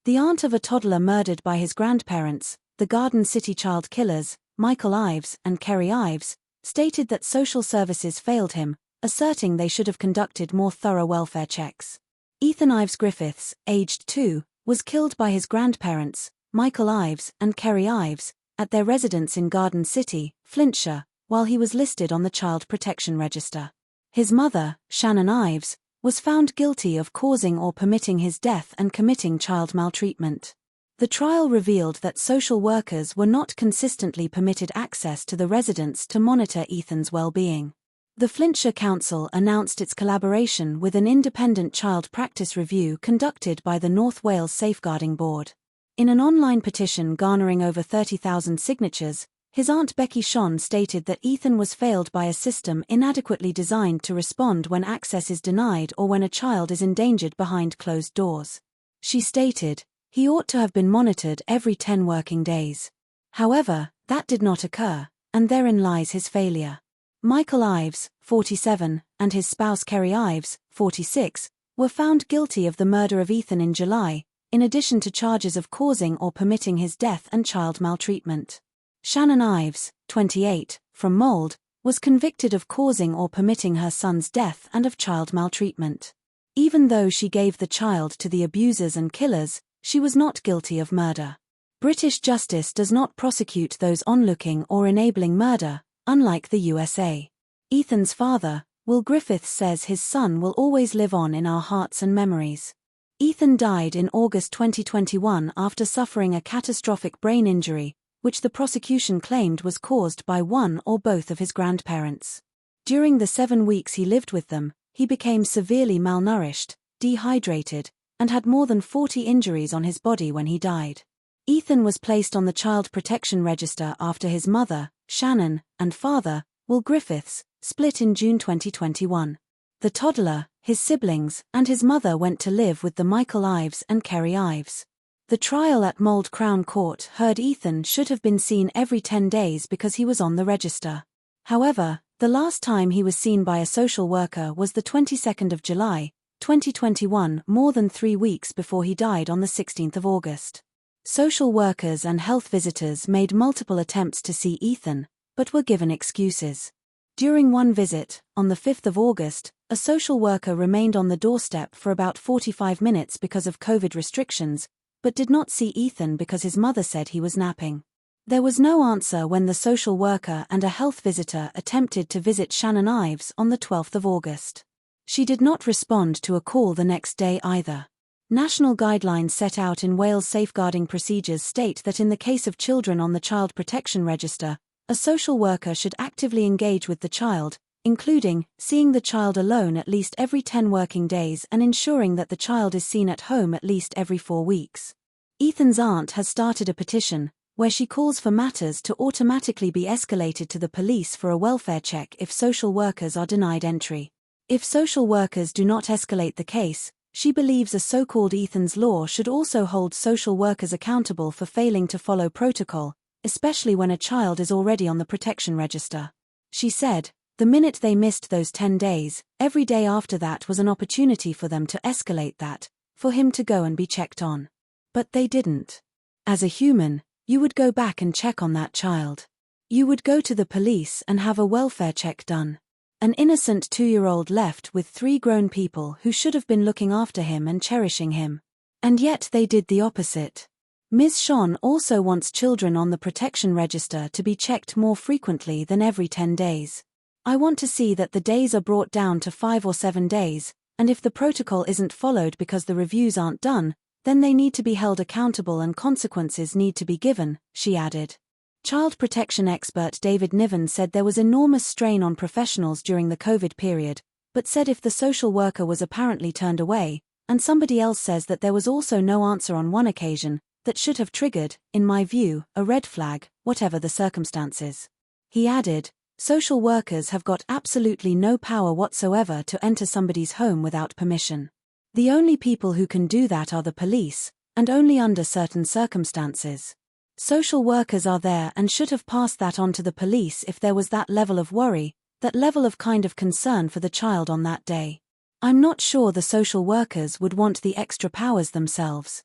The aunt of a toddler murdered by his grandparents, the Garden City child killers, Ives and Kerry Ives, stated that social services failed him, asserting they should have conducted more thorough welfare checks. Ethan Ives-Griffiths, aged 2, was killed by his grandparents, Ives and Kerry Ives, at their residence in Garden City, Flintshire, while he was listed on the Child Protection Register. His mother, Shannon Ives, was found guilty of causing or permitting his death and committing child maltreatment. The trial revealed that social workers were not consistently permitted access to the residence to monitor Ethan's well-being. The Flintshire Council announced its collaboration with an independent child practice review conducted by the North Wales Safeguarding Board. In an online petition garnering over 30,000 signatures, his aunt Becky Shone stated that Ethan was failed by a system inadequately designed to respond when access is denied or when a child is endangered behind closed doors. She stated, "He ought to have been monitored every 10 working days. However, that did not occur, and therein lies his failure." Ives, 47, and his spouse Kerry Ives, 46, were found guilty of the murder of Ethan in July, in addition to charges of causing or permitting his death and child maltreatment. Shannon Ives, 28, from Mold, was convicted of causing or permitting her son's death and of child maltreatment. Even though she gave the child to the abusers and killers, she was not guilty of murder. British justice does not prosecute those onlooking or enabling murder, unlike the USA. Ethan's father, Will Griffiths, says his son will always live on in our hearts and memories. Ethan died in August 2021 after suffering a catastrophic brain injury, which the prosecution claimed was caused by one or both of his grandparents. During the 7 weeks he lived with them, he became severely malnourished, dehydrated, and had more than 40 injuries on his body when he died. Ethan was placed on the Child Protection Register after his mother, Shannon, and father, Will Griffiths, split in June 2021. The toddler, his siblings, and his mother went to live with the Ives and Kerry Ives. The trial at Mold Crown Court heard Ethan should have been seen every 10 days because he was on the register. However, the last time he was seen by a social worker was the 22nd of July, 2021, more than 3 weeks before he died on the 16th of August. Social workers and health visitors made multiple attempts to see Ethan, but were given excuses. During one visit, on the 5th of August, a social worker remained on the doorstep for about 45 minutes because of COVID restrictions, but did not see Ethan because his mother said he was napping. There was no answer when the social worker and a health visitor attempted to visit Shannon Ives on the 12th of August. She did not respond to a call the next day either. National guidelines set out in Wales safeguarding procedures state that in the case of children on the Child Protection Register, a social worker should actively engage with the child, including seeing the child alone at least every 10 working days and ensuring that the child is seen at home at least every 4 weeks. Ethan's aunt has started a petition, where she calls for matters to automatically be escalated to the police for a welfare check if social workers are denied entry. If social workers do not escalate the case, she believes a so-called Ethan's Law should also hold social workers accountable for failing to follow protocol, especially when a child is already on the protection register. She said, "The minute they missed those 10 days, every day after that was an opportunity for them to escalate that, for him to go and be checked on. But they didn't. As a human, you would go back and check on that child. You would go to the police and have a welfare check done. An innocent 2-year-old left with 3 grown people who should have been looking after him and cherishing him. And yet they did the opposite." Ms. Shone also wants children on the protection register to be checked more frequently than every 10 days. "I want to see that the days are brought down to 5 or 7 days, and if the protocol isn't followed because the reviews aren't done, then they need to be held accountable and consequences need to be given," she added. Child protection expert David Niven said there was enormous strain on professionals during the COVID period, but said if the social worker was apparently turned away, and somebody else says that there was also no answer on one occasion, that should have triggered, in my view, a red flag, whatever the circumstances. He added, "Social workers have got absolutely no power whatsoever to enter somebody's home without permission. The only people who can do that are the police, and only under certain circumstances. Social workers are there and should have passed that on to the police if there was that level of worry, that level of kind of concern for the child on that day. I'm not sure the social workers would want the extra powers themselves."